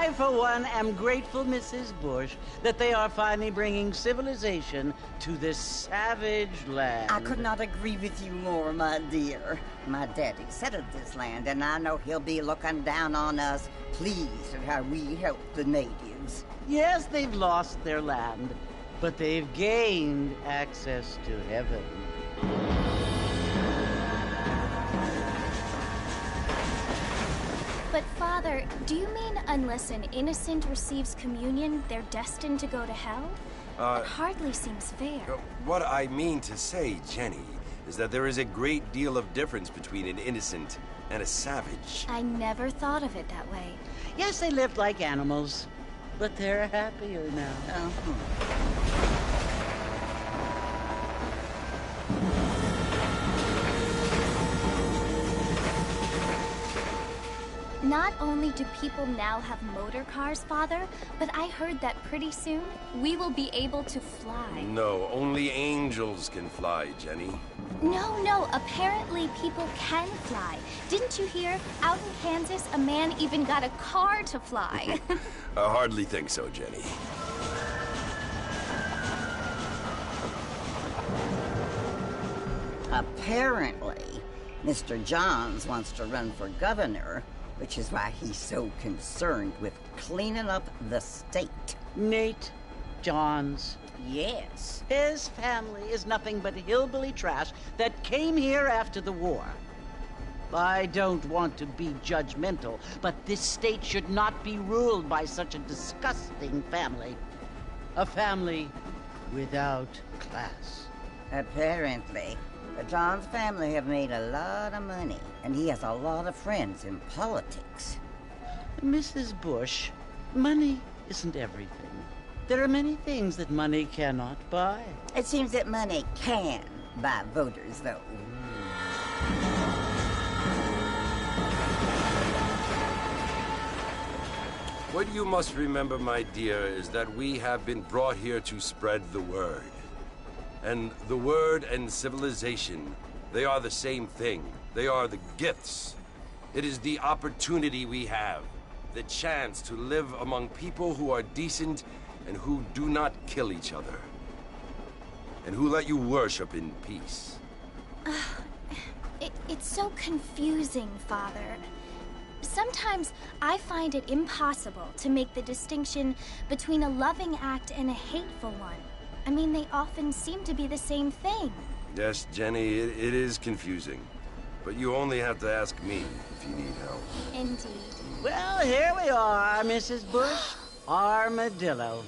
I, for one, am grateful, Mrs. Bush, that they are finally bringing civilization to this savage land. I could not agree with you more, my dear. My daddy settled this land, and I know he'll be looking down on us, pleased at how we help the natives. Yes, they've lost their land, but they've gained access to heaven. But, Father, do you mean unless an innocent receives communion, they're destined to go to hell? That hardly seems fair. What I mean to say, Jenny, is that there is a great deal of difference between an innocent and a savage. I never thought of it that way. Yes, they lived like animals, but they're happier now. Not only do people now have motor cars, Father, but I heard that pretty soon we will be able to fly. No, only angels can fly, Jenny. No, apparently people can fly. Didn't you hear? Out in Kansas, a man even got a car to fly. I hardly think so, Jenny. Apparently, Mr. Johns wants to run for governor, which is why he's so concerned with cleaning up the state. Nate Johns. Yes. His family is nothing but hillbilly trash that came here after the war. I don't want to be judgmental, but this state should not be ruled by such a disgusting family. A family without class. Apparently. The Johns family have made a lot of money, and he has a lot of friends in politics. Mrs. Bush, money isn't everything. There are many things that money cannot buy. It seems that money can buy voters, though. What you must remember, my dear, is that we have been brought here to spread the word. And the word and civilization, they are the same thing. They are the gifts. It is the opportunity we have, the chance to live among people who are decent and who do not kill each other, and who let you worship in peace. It's so confusing, Father. Sometimes I find it impossible to make the distinction between a loving act and a hateful one. I mean, they often seem to be the same thing. Yes, Jenny, it is confusing. But you only have to ask me if you need help. Indeed. Well, here we are, Mrs. Bush. Armadillo.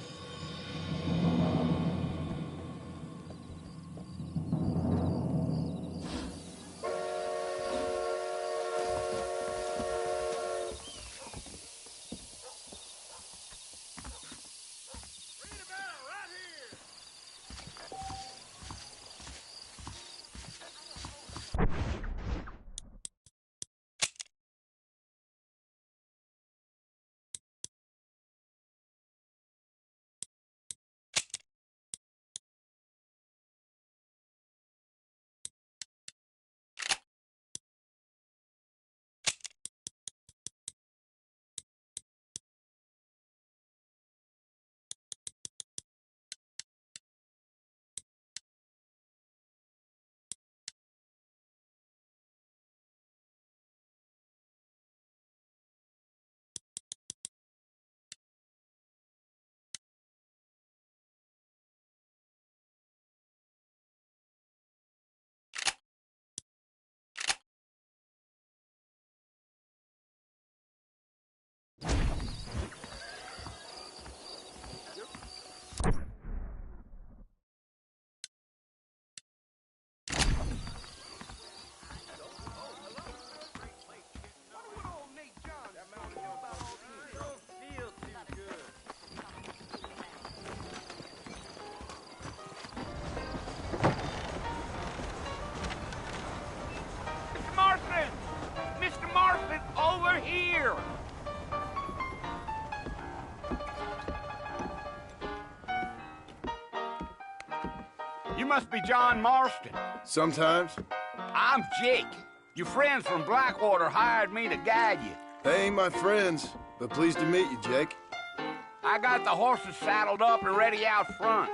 You must be John Marston. Sometimes. I'm Jake. Your friends from Blackwater hired me to guide you. They ain't my friends, but pleased to meet you, Jake. I got the horses saddled up and ready out front.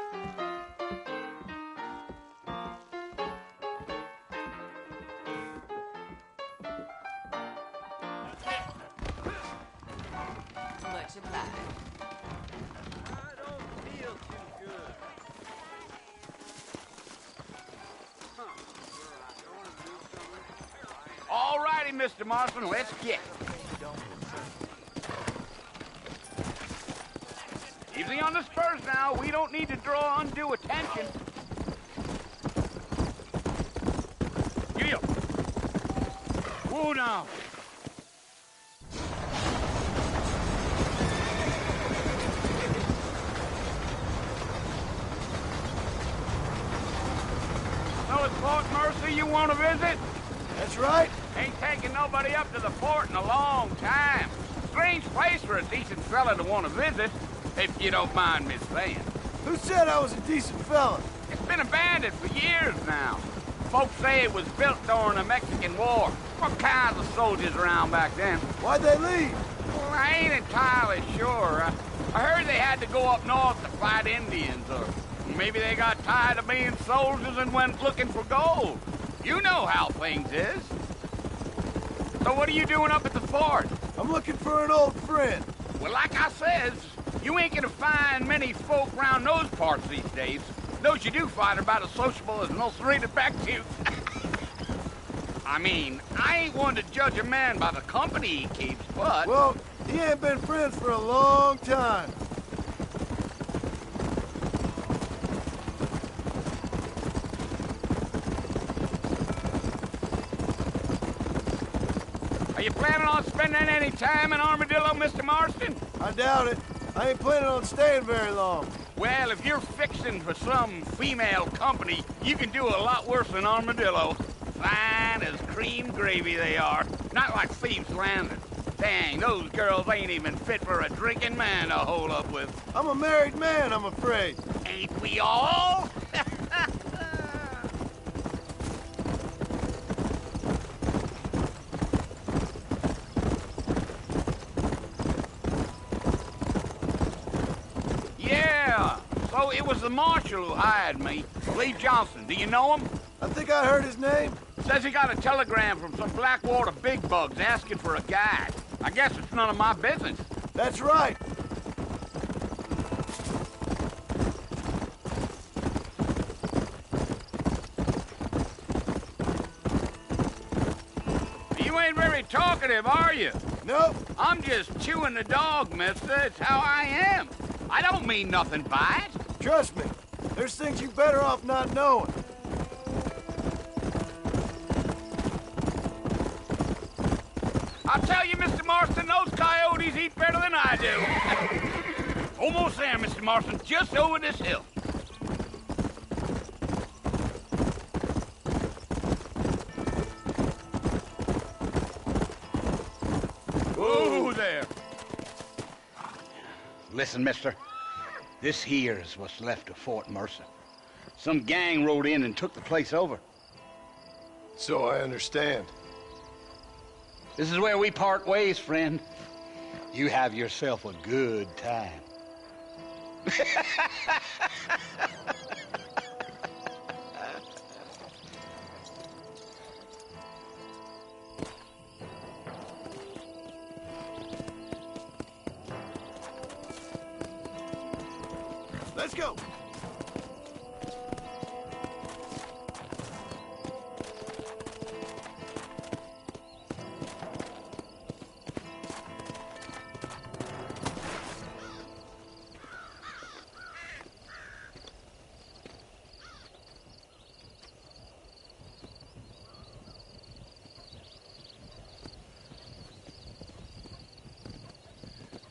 Much obliged. I don't feel too good. All righty, Mr. Marston, let's get. Easy on the spurs now. We don't need to draw undue attention. You. Whoa now. So it's Fort Mercy you want to visit? That's right. Ain't taken nobody up to the fort in a long time. Strange place for a decent fella to want to visit, if you don't mind me saying. Who said I was a decent fella? It's been abandoned for years now. Folks say it was built during the Mexican War. What kinds of soldiers around back then? Why'd they leave? Well, I ain't entirely sure. I heard they had to go up north to fight Indians, or maybe they got tired of being soldiers and went looking for gold. You know how things is. So what are you doing up at the fort? I'm looking for an old friend. Well, like I says, you ain't gonna find many folk round those parts these days. Those you do find are about as sociable as an ulcerated back tooth. I mean, I ain't one to judge a man by the company he keeps, but... Well, he ain't been friends for a long time. Are you planning on spending any time in Armadillo, Mr. Marston? I doubt it. I ain't planning on staying very long. Well, if you're fixing for some female company, you can do a lot worse than Armadillo. Fine as cream gravy they are. Not like Thieves' Landing. Dang, those girls ain't even fit for a drinking man to hold up with. I'm a married man, I'm afraid. Ain't we all? Yeah, so it was the marshal who hired me, Lee Johnson. Do you know him? I think I heard his name. Says he got a telegram from some Blackwater big bugs asking for a guide. I guess it's none of my business. That's right. You ain't very talkative, are you? Nope. I'm just chewing the dog, mister. It's how I am. I don't mean nothing by it. Trust me. There's things you better off not knowing. I'll tell you, Mr. Marston, those coyotes eat better than I do. Almost there, Mr. Marston, just over this hill. Whoa there. Listen, mister. This here is what's left of Fort Mercer. Some gang rode in and took the place over. So I understand. This is where we part ways, friend. You have yourself a good time. Let's go.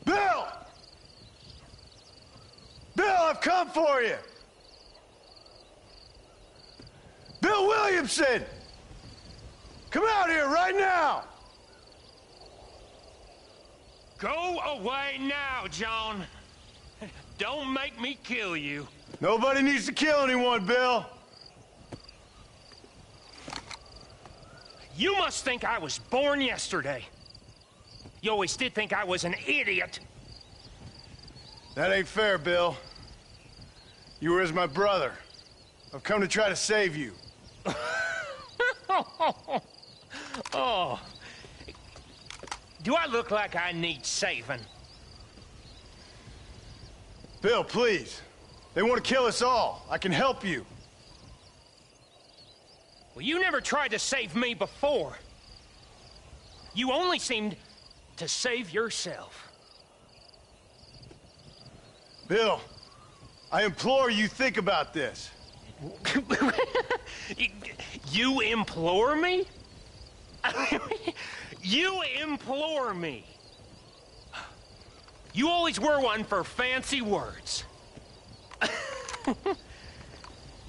Bill! Bill, I've come for you! Bill Williamson! Come out here right now! Go away now, John. Don't make me kill you. Nobody needs to kill anyone, Bill. You must think I was born yesterday. You always did think I was an idiot. That ain't fair, Bill. You were as my brother. I've come to try to save you. Oh. Do I look like I need saving? Bill, please. They want to kill us all. I can help you. Well, you never tried to save me before. You only seemed to save yourself. Bill, I implore you, think about this. You implore me? You implore me. You always were one for fancy words.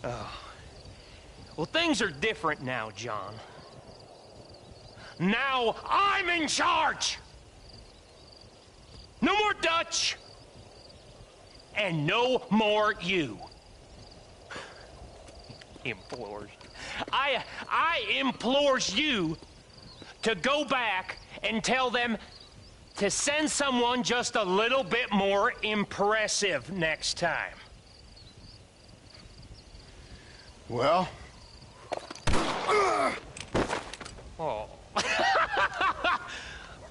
Oh. Well, things are different now, John. Now I'm in charge! No more Dutch! And no more you. Implores. I implores you to go back and tell them to send someone just a little bit more impressive next time. Well? Oh.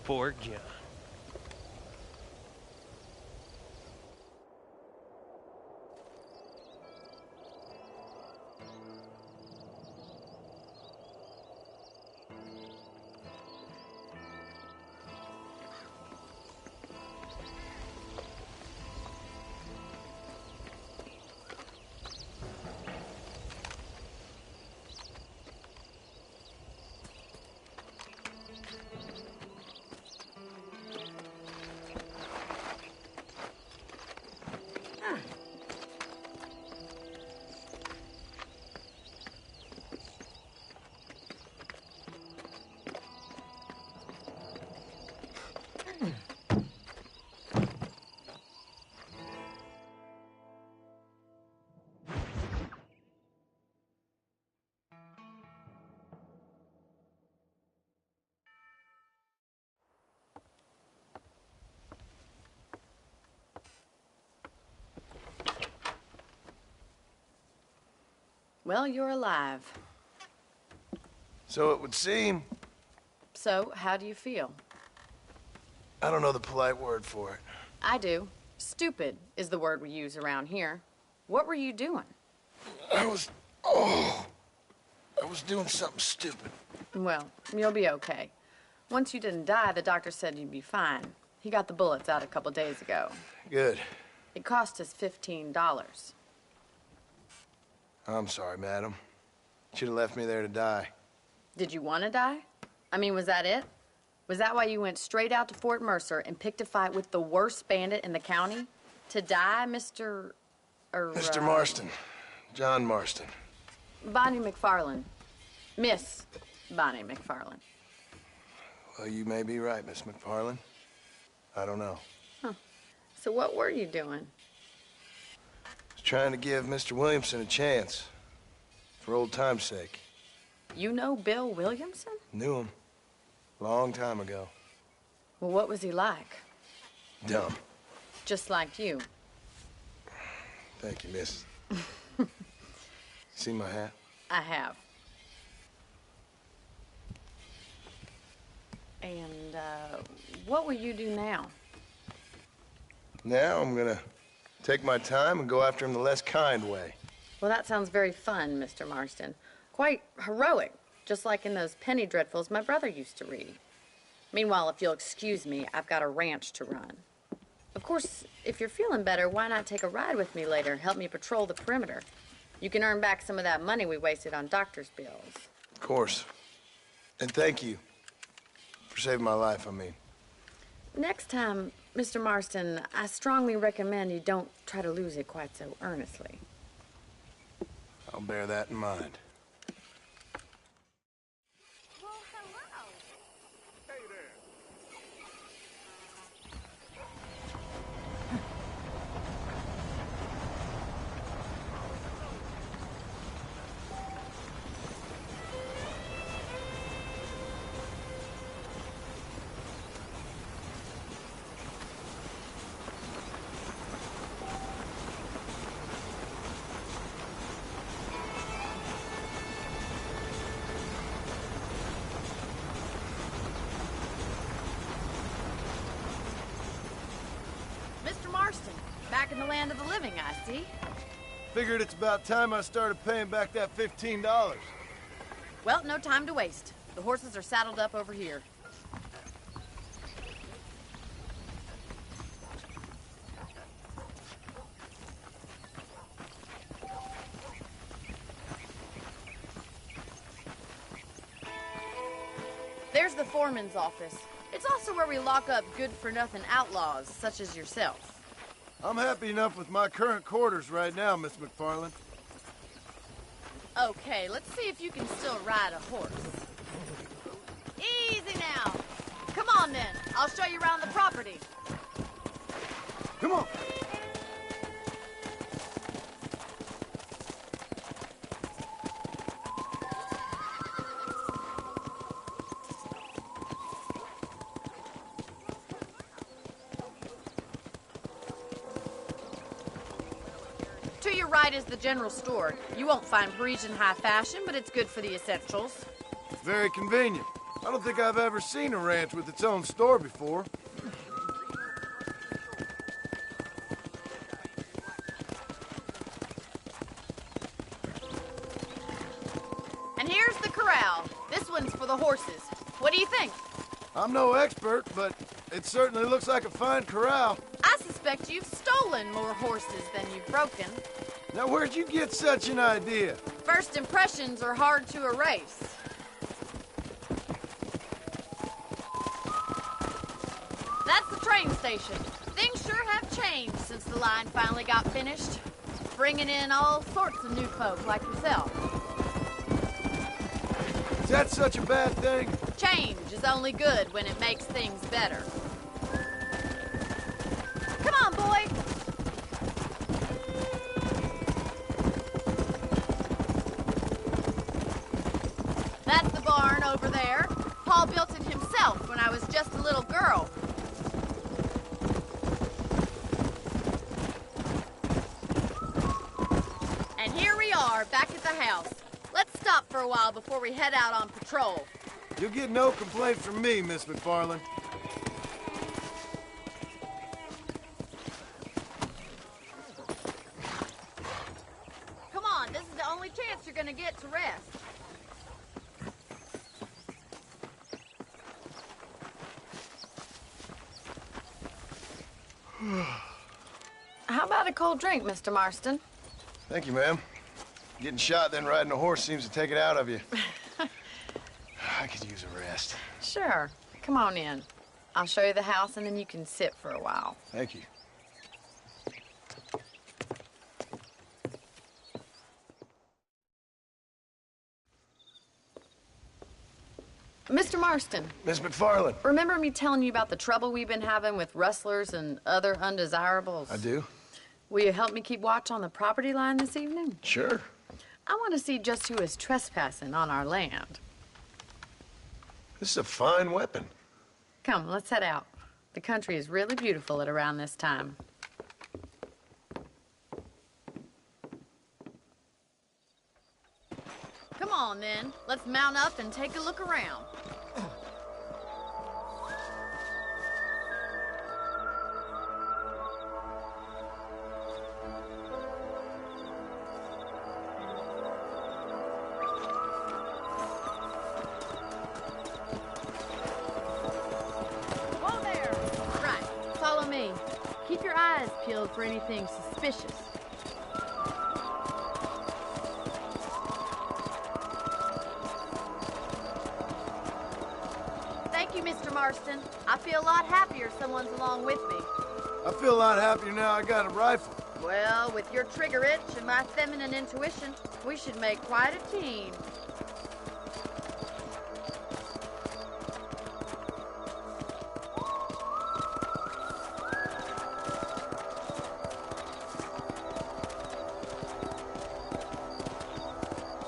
Poor John. Well, you're alive. So it would seem. So, how do you feel? I don't know the polite word for it. I do. Stupid is the word we use around here. What were you doing? I was doing something stupid. Well, you'll be okay. Once you didn't die, the doctor said you'd be fine. He got the bullets out a couple days ago. Good. It cost us $15. I'm sorry, madam. Should have left me there to die. Did you want to die? I mean, was that it? Was that why you went straight out to Fort Mercer and picked a fight with the worst bandit in the county? To die, Mr. Mr. Marston. John Marston. Bonnie McFarland. Miss Bonnie McFarland. Well, you may be right, Miss McFarland. I don't know. Huh. So what were you doing? I was trying to give Mr. Williamson a chance. For old time's sake. You know Bill Williamson? Knew him. Long time ago. Well, what was he like? Dumb. Just like you. Thank you, miss. See my hat? I have. And, what will you do now? Now I'm gonna take my time and go after him the less kind way. Well, that sounds very fun, Mr. Marston. Quite heroic, just like in those penny dreadfuls my brother used to read. Meanwhile, if you'll excuse me, I've got a ranch to run. Of course, if you're feeling better, why not take a ride with me later? Help me patrol the perimeter. You can earn back some of that money we wasted on doctor's bills. Of course. And thank you for saving my life, I mean. Next time, Mr. Marston, I strongly recommend you don't try to lose it quite so earnestly. I'll bear that in mind. Mr. Marston. Back in the land of the living, I see. Figured it's about time I started paying back that $15. Well, no time to waste. The horses are saddled up over here. There's the foreman's office. It's also where we lock up good-for-nothing outlaws, such as yourself. I'm happy enough with my current quarters right now, Miss McFarland. Okay, let's see if you can still ride a horse. Easy now. Come on, then. I'll show you around the property. Come on. To your right is the general store. You won't find Parisian high fashion, but it's good for the essentials. Very convenient. I don't think I've ever seen a ranch with its own store before. And here's the corral. This one's for the horses. What do you think? I'm no expert, but it certainly looks like a fine corral. I suspect you've stolen more horses than you've broken. Now, where'd you get such an idea? First impressions are hard to erase. That's the train station. Things sure have changed since the line finally got finished. Bringing in all sorts of new folk like yourself. Is that such a bad thing? Change is only good when it makes things better. Come on, boy! That's the barn over there. Paul built it himself when I was just a little girl. And here we are, back at the house. Let's stop for a while before we head out on patrol. You'll get no complaint from me, Miss McFarland. Come on, this is the only chance you're gonna get to rest. How about a cold drink, Mr. Marston? Thank you, ma'am. Getting shot, then riding a horse seems to take it out of you. I could use a rest. Sure. Come on in. I'll show you the house, and then you can sit for a while. Thank you. Mr. Marston. Miss McFarland. Remember me telling you about the trouble we've been having with rustlers and other undesirables? I do. Will you help me keep watch on the property line this evening? Sure. I want to see just who is trespassing on our land. This is a fine weapon. Come, let's head out. The country is really beautiful at around this time. Come on, then. Let's mount up and take a look around. Whoa there! Right, follow me. Keep your eyes peeled for anything suspicious. Thank you, Mr. Marston. I feel a lot happier someone's along with me. I feel a lot happier now I got a rifle. Well, with your trigger itch and my feminine intuition, we should make quite a team.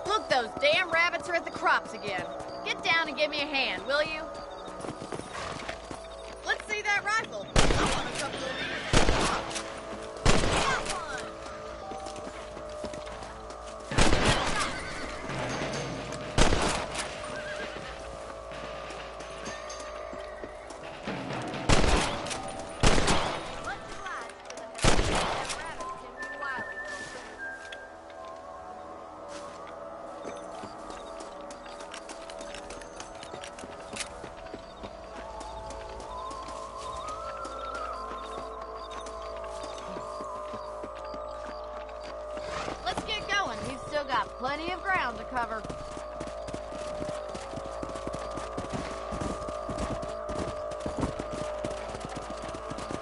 Look, those damn rabbits are at the crops again. Get down and give me a hand, will you? Let's see that rifle. I want a couple of these. Got one. What's your life? plenty of ground to cover.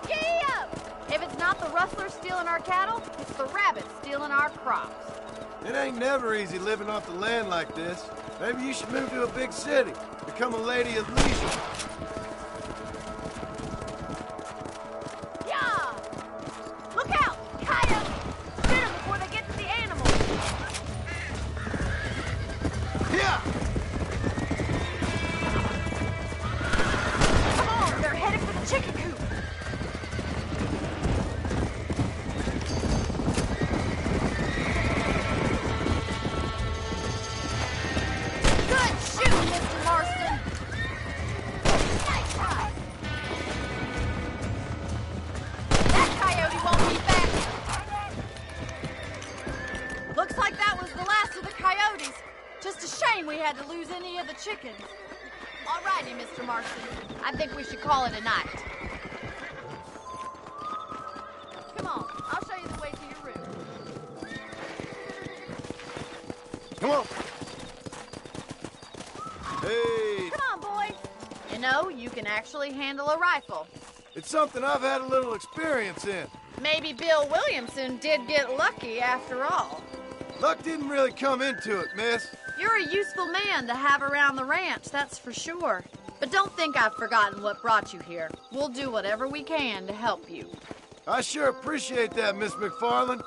Giddy up! If it's not the rustlers stealing our cattle, it's the rabbits stealing our crops. It ain't never easy living off the land like this. Maybe you should move to a big city. Become a lady of leisure. Yeah! Look out! Coyotes! Get them before they get to the animals! Yeah! Come on! They're headed for the chicken coop! Good shoot, Mr. Marston! Nice try! That coyote won't be back! Looks like that was the last of the coyotes. Just a shame we had to lose any of the chickens. All righty, Mr. Marston. I think we should call it a night. Come on, I'll show you the way to your room. Come on. Hey, Come on, boys. You know, you can actually handle a rifle. it's something I've had a little experience in. Maybe Bill Williamson did get lucky after all. Luck didn't really come into it, miss. You're a useful man to have around the ranch, that's for sure. But don't think I've forgotten what brought you here. We'll do whatever we can to help you. I sure appreciate that, Miss McFarland.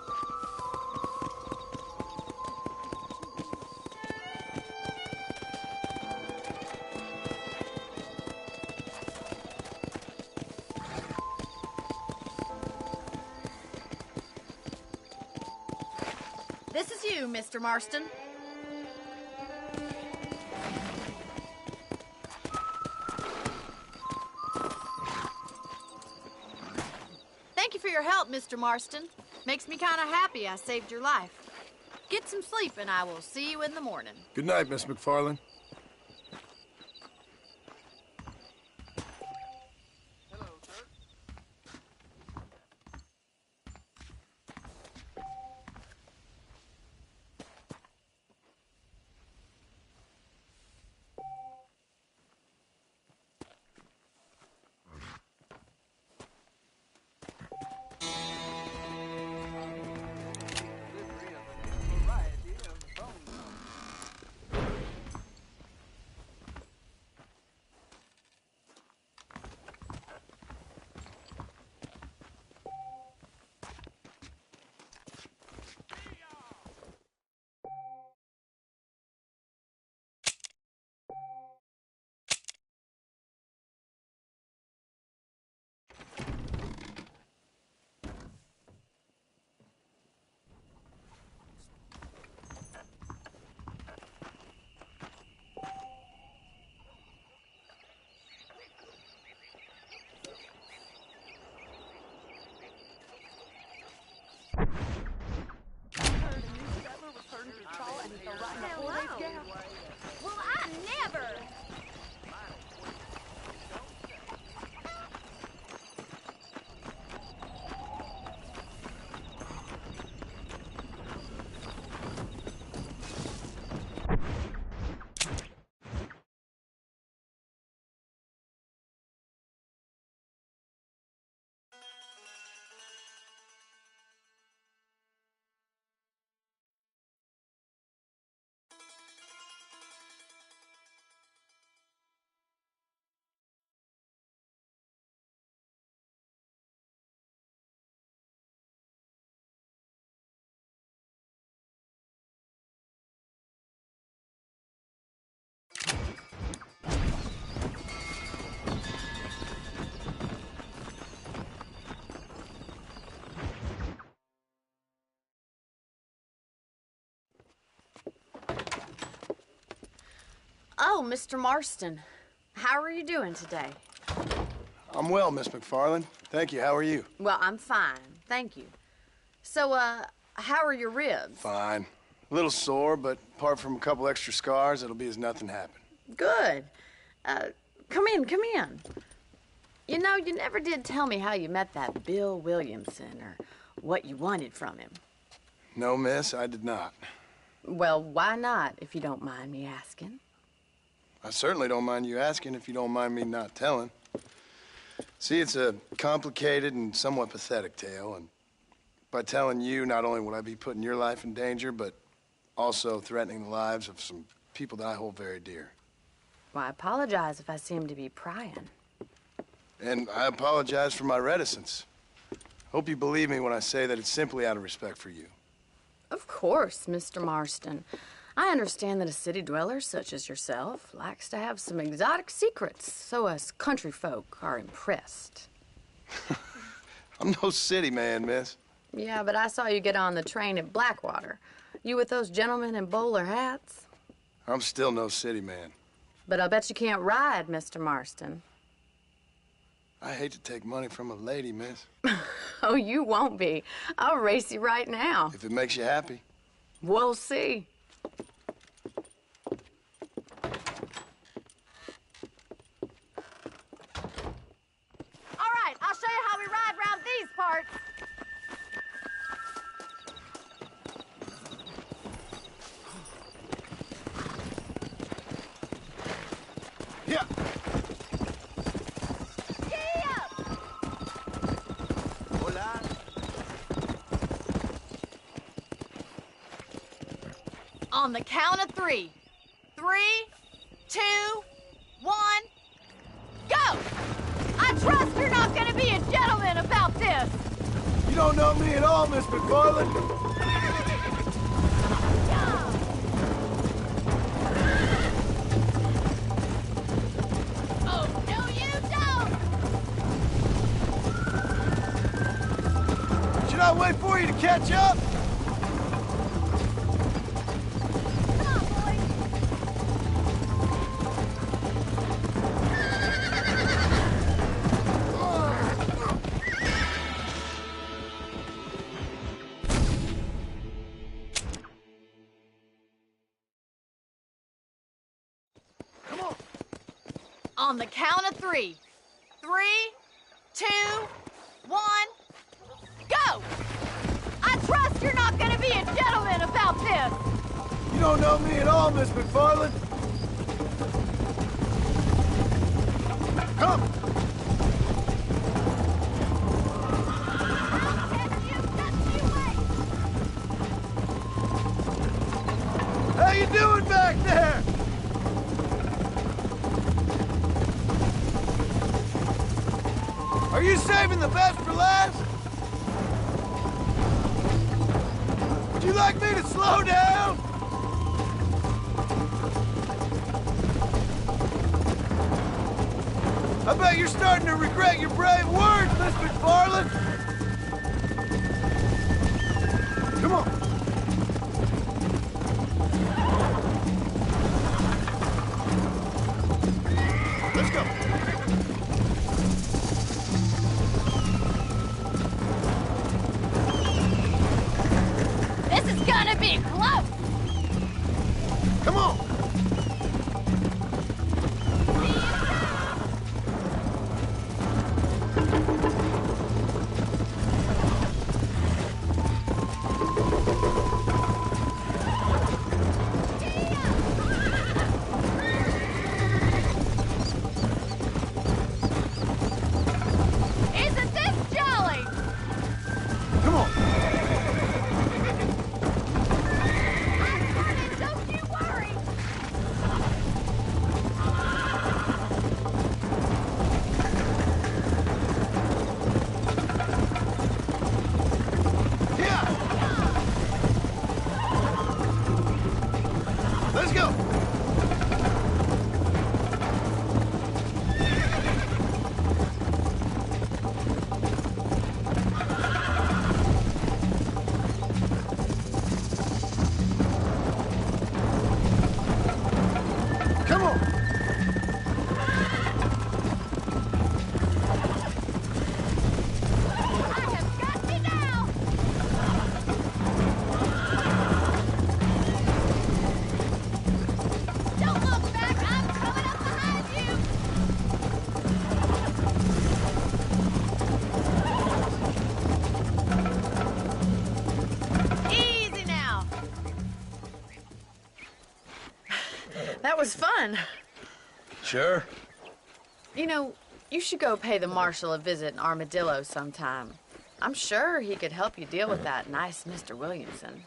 This is you, Mr. Marston. Thank you for your help, Mr. Marston. Makes me kind of happy I saved your life. Get some sleep and I will see you in the morning. Good night, Miss McFarland. Well, I never. Oh, Mr. Marston, how are you doing today? I'm well, Miss McFarland. Thank you. How are you? Well, I'm fine, thank you. So, how are your ribs? Fine. A little sore, but apart from a couple extra scars, it'll be as nothing happened. Good. Come in, come in. You know, you never did tell me how you met that Bill Williamson or what you wanted from him. No, miss, I did not. Well, why not, if you don't mind me asking? I certainly don't mind you asking if you don't mind me not telling. See, it's a complicated and somewhat pathetic tale, and by telling you, not only would I be putting your life in danger, but also threatening the lives of some people that I hold very dear. Well, I apologize if I seem to be prying. And I apologize for my reticence. Hope you believe me when I say that it's simply out of respect for you. Of course, Mr. Marston. I understand that a city dweller such as yourself likes to have some exotic secrets, so us country folk are impressed. I'm no city man, miss. Yeah, but I saw you get on the train at Blackwater. You with those gentlemen in bowler hats? I'm still no city man. But I'll bet you can't ride, Mr. Marston. I hate to take money from a lady, miss. Oh, you won't be. I'll race you right now. If it makes you happy. We'll see. All right, I'll show you how we ride around these parts. Yeah. On the count of 3. 3, 2, 1, go! I trust you're not gonna be a gentleman about this. You don't know me at all, Miss McFarland. Oh, no, you don't! Should I wait for you to catch up? On the count of 3. 3, 2, 1, go! I trust you're not gonna be a gentleman about this. You don't know me at all, Miss McFarland. Come! I'll test you just you wait. How you doing back there? Are you saving the best for last? Would you like me to slow down? I bet you're starting to regret your brave words, Miss McFarland. Come on. Let's go. This is gonna be close. Come on. fun. Sure. You know, you should go pay the marshal a visit in Armadillo sometime. I'm sure he could help you deal with that nice Mr. Williamson.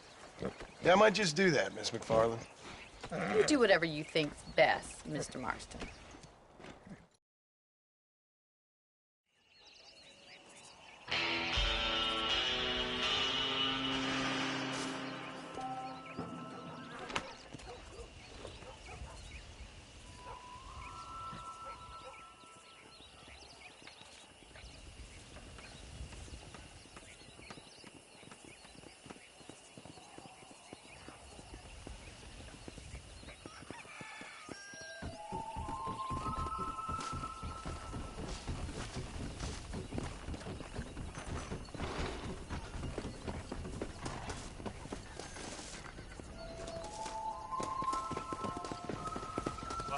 Yeah, I might just do that, Miss McFarland. You do whatever you think's best, Mr. Marston.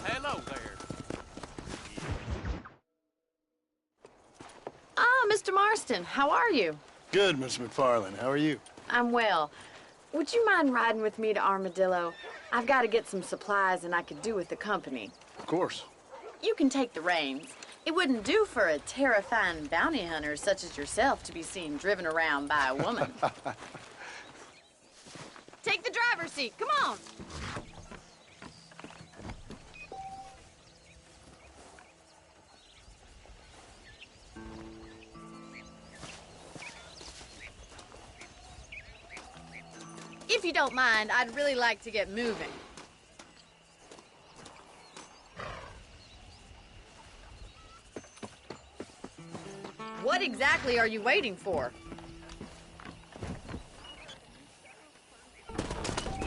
Hello there. Ah, Mr. Marston, how are you? Good, Miss McFarland. How are you? I'm well. Would you mind riding with me to Armadillo? I've got to get some supplies and I could do with the company. Of course. You can take the reins. It wouldn't do for a terrifying bounty hunter such as yourself to be seen driven around by a woman. Take the driver's seat. Come on. If you don't mind, I'd really like to get moving. What exactly are you waiting for?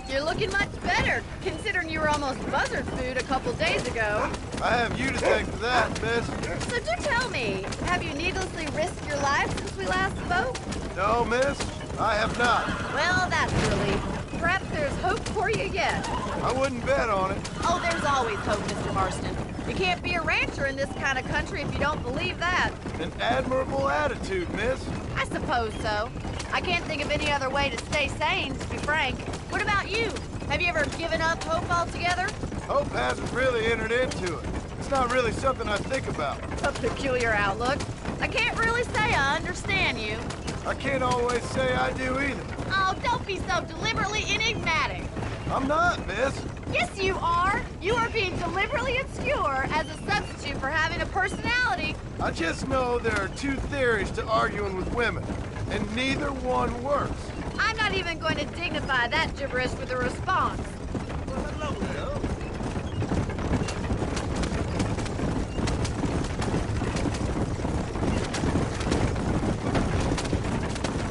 You're looking much better, considering you were almost buzzard food a couple days ago. I have you to thank for that, miss. So do tell me, have you needlessly risked your life since we last spoke? No, miss, I have not. Well, that's a relief. Perhaps there's hope for you yet. I wouldn't bet on it. Oh, there's always hope, Mr. Marston. You can't be a rancher in this kind of country if you don't believe that. An admirable attitude, miss. I suppose so. I can't think of any other way to stay sane, to be frank. What about you? Have you ever given up hope altogether? Hope hasn't really entered into it. It's not really something I think about. A peculiar outlook. I can't really say I understand you. I can't always say I do either. Oh, don't be so deliberately enigmatic. I'm not, miss. Yes, you are. You are being deliberately obscure as a substitute for having a personality. I just know there are two theories to arguing with women, and neither one works. I'm not even going to dignify that gibberish with a response. Well, hello there.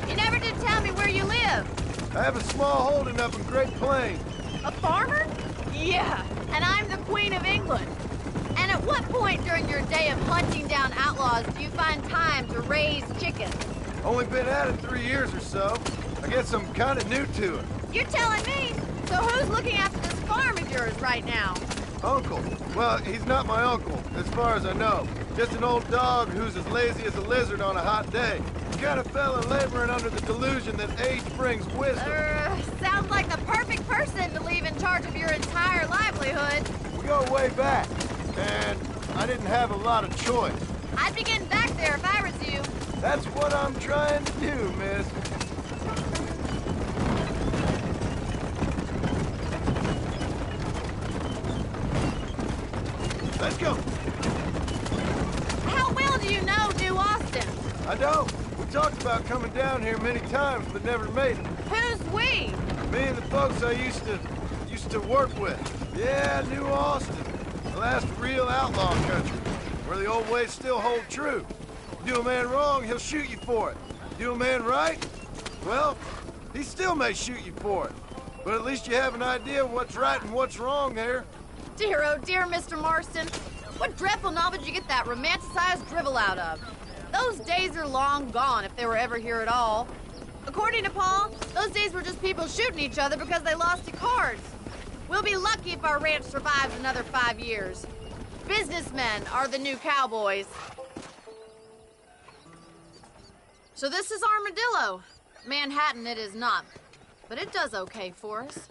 You never did tell me where you live. I have a small holding up in Great Plains. A farmer? Yeah, and I'm the Queen of England. And at what point during your day of hunting down outlaws do you find time to raise chickens? Only been at it 3 years or so. I guess I'm kind of new to it. You're telling me? So who's looking after this farm of yours right now? Uncle. Well, he's not my uncle, as far as I know. Just an old dog who's as lazy as a lizard on a hot day. The kind of fella laboring under the delusion that age brings wisdom. Sounds like the perfect person to leave in charge of your entire livelihood. We go way back, and I didn't have a lot of choice. I'd be getting back there if I was you. That's what I'm trying to do, miss. Let's go. How well do you know New Austin? I don't. We talked about coming down here many times, but never made it. Who's we? Me and the folks I used to work with. Yeah, New Austin. The last real outlaw country, where the old ways still hold true. You do a man wrong, he'll shoot you for it. Do a man right? Well, he still may shoot you for it. But at least you have an idea of what's right and what's wrong there. Dear, oh dear, Mr. Marston. What dreadful novel did you get that romanticized drivel out of? Those days are long gone, if they were ever here at all. According to Paul, those days were just people shooting each other because they lost at cards. We'll be lucky if our ranch survives another 5 years. Businessmen are the new cowboys. So this is Armadillo. Manhattan it is not, but it does okay for us.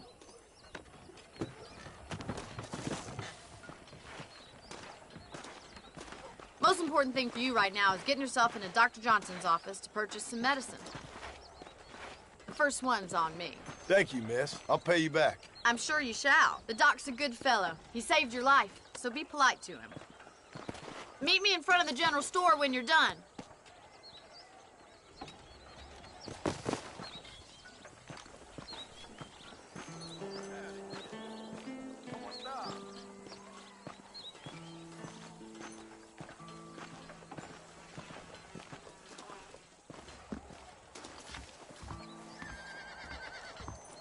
important thing for you right now is getting yourself into Dr. Johnson's office to purchase some medicine. The first one's on me. Thank you, miss. I'll pay you back. I'm sure you shall. The doc's a good fellow. He saved your life, so be polite to him. Meet me in front of the general store when you're done.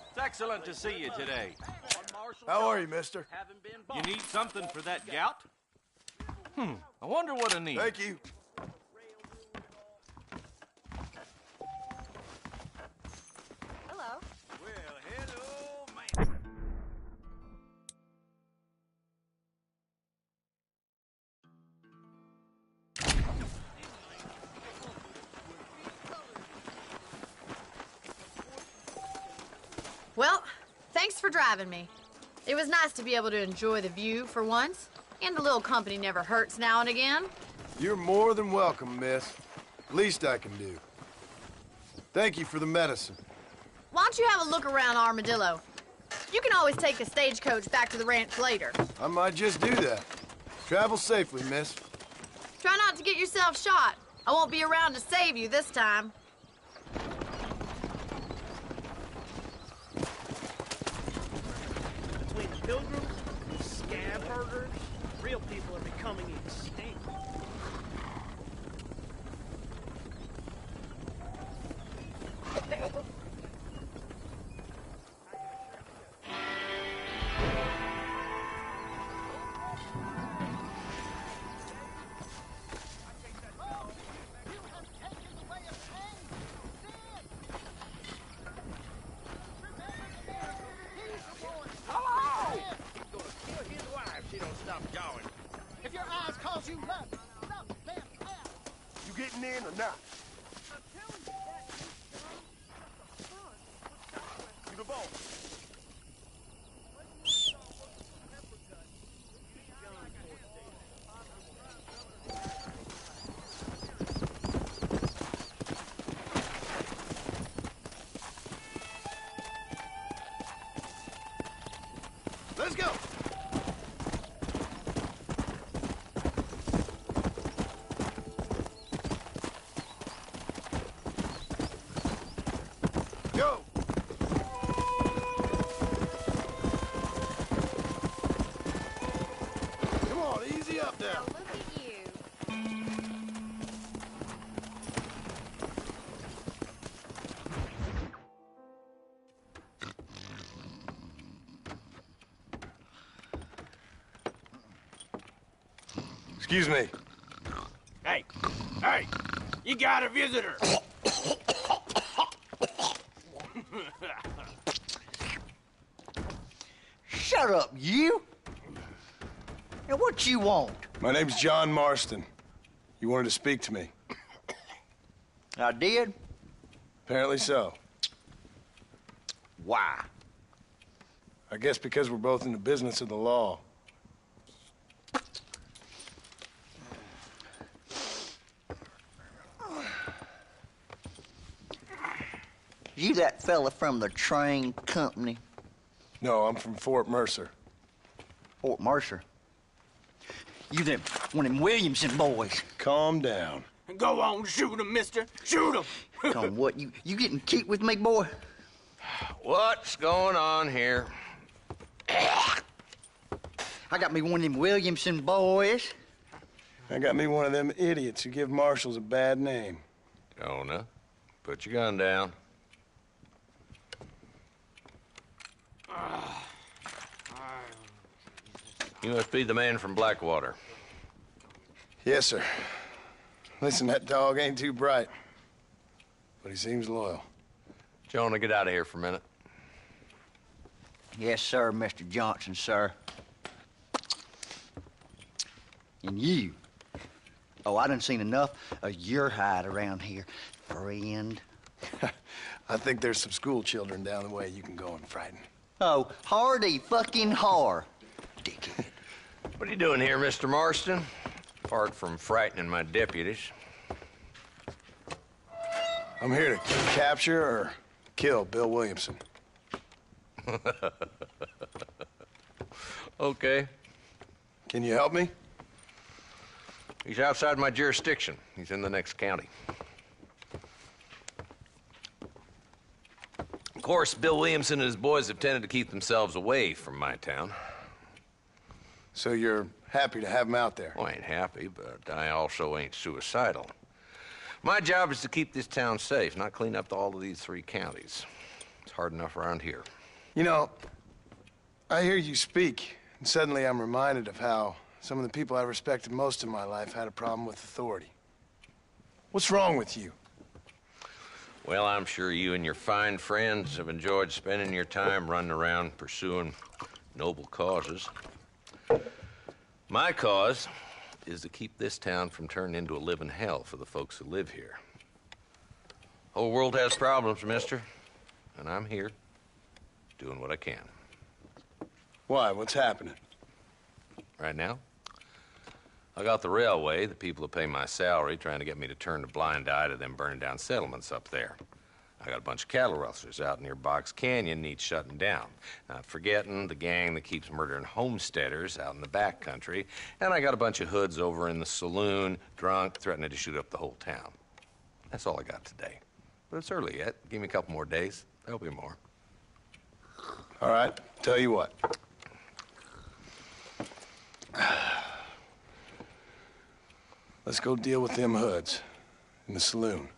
It's excellent to see you today. How are you, mister? You need something for that gout? I wonder what I need. Thank you. Hello. Well, hello, man. Well, thanks for driving me. It was nice to be able to enjoy the view for once, and a little company never hurts now and again. You're more than welcome, miss. Least I can do. Thank you for the medicine. Why don't you have a look around Armadillo? You can always take a stagecoach back to the ranch later. I might just do that. Travel safely, miss. Try not to get yourself shot. I won't be around to save you this time. Between the pilgrims and scab herders, real people are becoming extinct. You getting in or not? You the boss. Let's go. Go. Come on, easy up now. Look at you. Excuse me. Hey, you got a visitor. Shut up, you! And what you want? My name's John Marston. You wanted to speak to me. I did? Apparently so. Why? I guess because we're both in the business of the law. You that fella from the train company? No, I'm from Fort Mercer. Fort Mercer? You them one of them Williamson boys? Calm down. Go on, shoot him, mister. Shoot him. Come what, you getting cute with me, boy? What's going on here? I got me one of them Williamson boys. I got me one of them idiots who give marshals a bad name. Jonah, put your gun down. You must be the man from Blackwater. Yes, sir. Listen, that dog ain't too bright, but he seems loyal. Jonah, get out of here for a minute. Yes, sir, Mr. Johnson, sir. And you. Oh, I done seen enough of your hide around here, friend. I think there's some school children down the way you can go and frighten. Oh, hardy fucking har. Dickhead. What are you doing here, Mr. Marston? apart from frightening my deputies. I'm here to capture or kill Bill Williamson. Okay. Can you help me? He's outside my jurisdiction. He's in the next county. Of course, Bill Williamson and his boys have tended to keep themselves away from my town. So you're happy to have him out there? Well, I ain't happy, but I also ain't suicidal. My job is to keep this town safe, not clean up all of these 3 counties. It's hard enough around here. You know, I hear you speak, and suddenly I'm reminded of how some of the people I respected most in my life had a problem with authority. What's wrong with you? Well, I'm sure you and your fine friends have enjoyed spending your time running around pursuing noble causes. My cause is to keep this town from turning into a living hell for the folks who live here. Whole world has problems, mister, and I'm here doing what I can. Why? What's happening? Right now, I got the railway, the people who pay my salary, trying to get me to turn a blind eye to them burning down settlements up there. I got a bunch of cattle rustlers out near Box Canyon needs shutting down. Not forgetting the gang that keeps murdering homesteaders out in the back country. And I got a bunch of hoods over in the saloon, drunk, threatening to shoot up the whole town. That's all I got today. But it's early yet. Give me a couple more days. There'll be more. All right, tell you what. Let's go deal with them hoods in the saloon.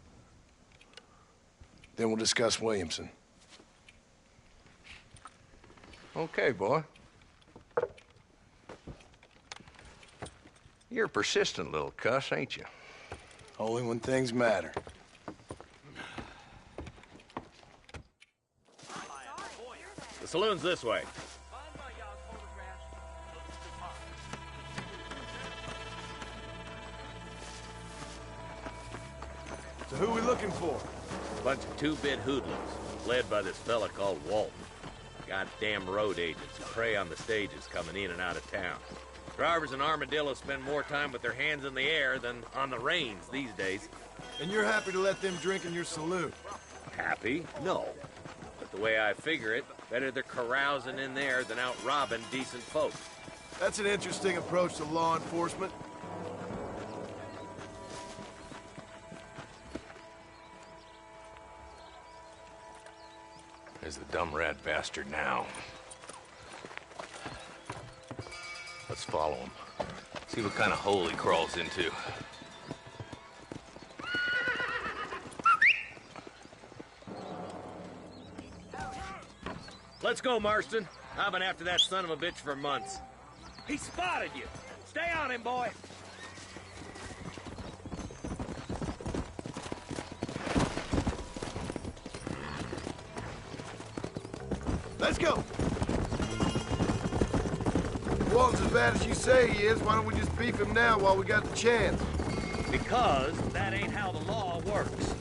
Then we'll discuss Williamson. Okay, boy. You're a persistent little cuss, ain't you? Only when things matter. The saloon's this way. So who are we looking for? Bunch of two-bit hoodlums, led by this fella called Walton. Goddamn road agents who prey on the stages coming in and out of town. Drivers in Armadillo spend more time with their hands in the air than on the reins these days. And you're happy to let them drink in your saloon? Happy? No. But the way I figure it, better they're carousing in there than out robbing decent folk. That's an interesting approach to law enforcement. There's the dumb rat bastard now. Let's follow him. See what kind of hole he crawls into. Let's go, Marston. I've been after that son of a bitch for months. He spotted you. Stay on him, boy. Let's go. If Walton's as bad as you say he is, why don't we just beef him now while we got the chance? Because that ain't how the law works.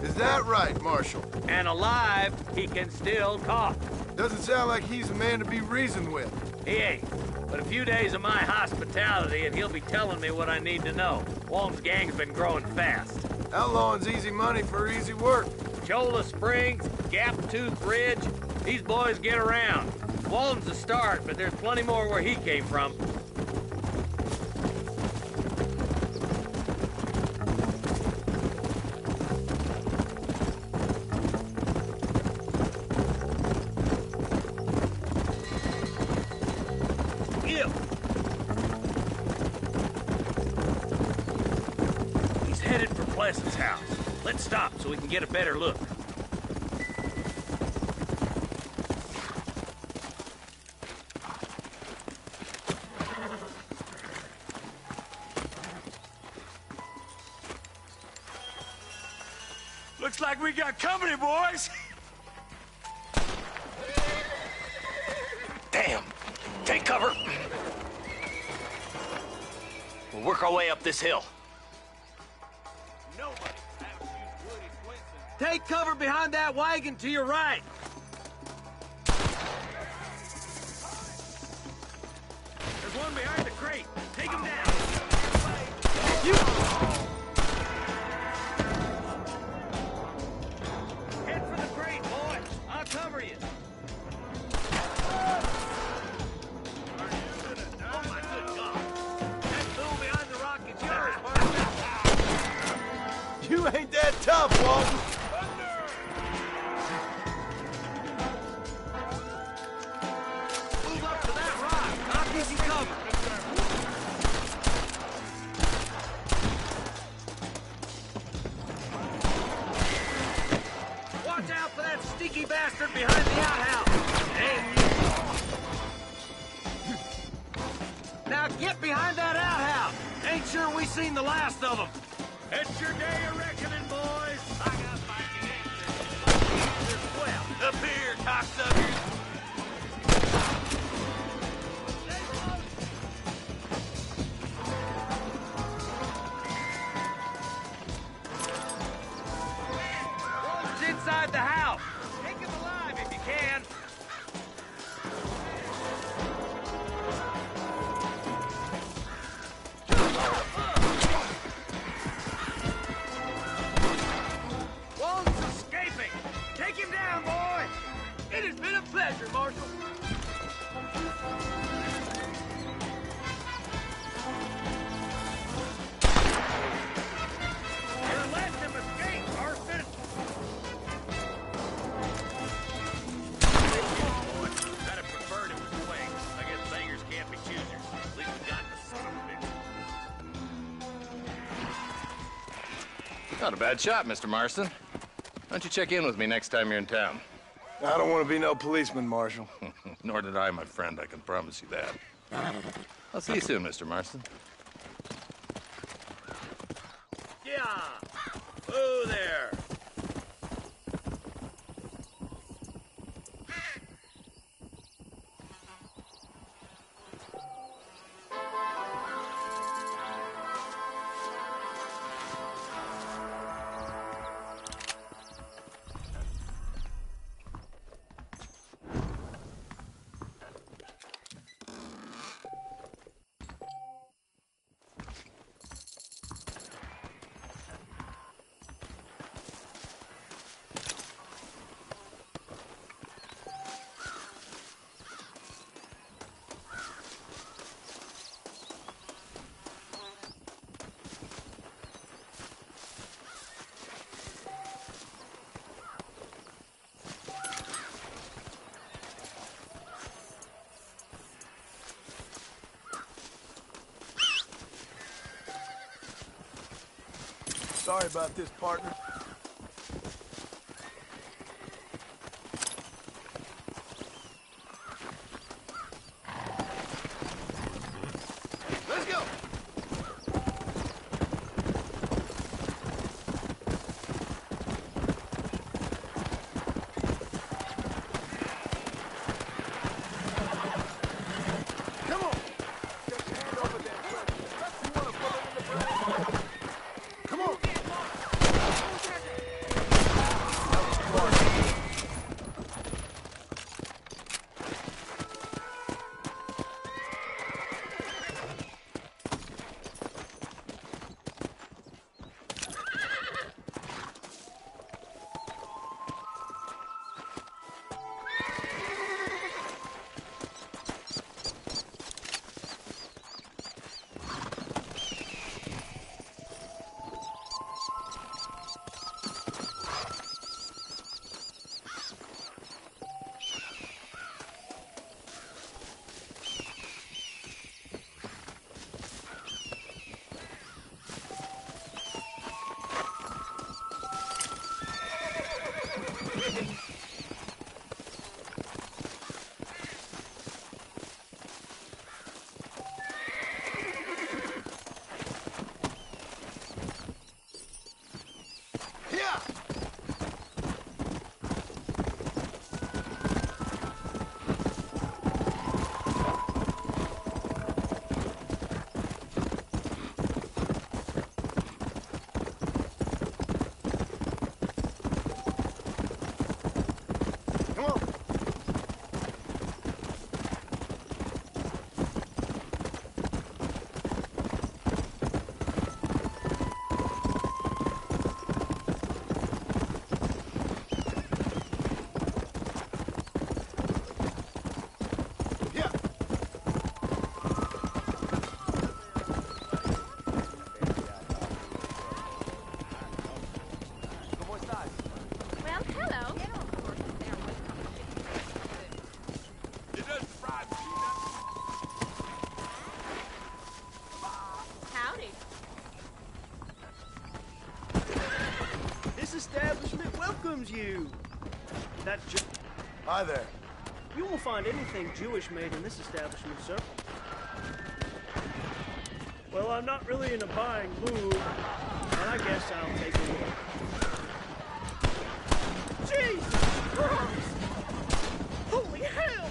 Is that right, Marshal? And alive, he can still talk. Doesn't sound like he's a man to be reasoned with. He ain't. But a few days of my hospitality and he'll be telling me what I need to know. Walton's gang's been growing fast. Outlawing's easy money for easy work. Cholla Springs, Gap Tooth Ridge, these boys get around. Walton's the start, but there's plenty more where he came from. He's headed for Pleasant's house. Let's stop so we can get a better look. Looks like we got company, boys. Damn! Take cover! We'll work our way up this hill. Take cover behind that wagon to your right. There's one behind the crate. Take him down. Head for the crate, boy. I'll cover you. Oh, my good God. That tool behind the rock is yours, Martin. You ain't that tough, Walton. Move up to that rock. I'll give you cover. Watch out for that sneaky bastard behind the outhouse. Hey. Now get behind that outhouse. Ain't sure we seen the last of them. It's your day of reckoning, boys. I got my answer. Well, up here, cocksuckers. Wolf's inside the house. Take him alive if you can. Wolf's escaping. Take him down, boy. It has been a pleasure, Marshal. You're letting him escape, Marston. I'd have preferred it was quick. I guess beggars can't be choosers. At least we got the son of a bitch. Not a bad shot, Mr. Marston. Why don't you check in with me next time you're in town? I don't want to be no policeman, Marshal. Nor did I, my friend. I can promise you that. I'll see you soon, Mr. Marston. Yeah. Oh, there. Sorry about this, partner. Let's go. Come on. Get your hand over there, brother. You wanna pull it in the brain? Come on. establishment welcomes you. That Hi there. You won't find anything Jewish made in this establishment, sir. Well, I'm not really in a buying mood, but I guess I'll take a look. Jesus Christ! Holy hell!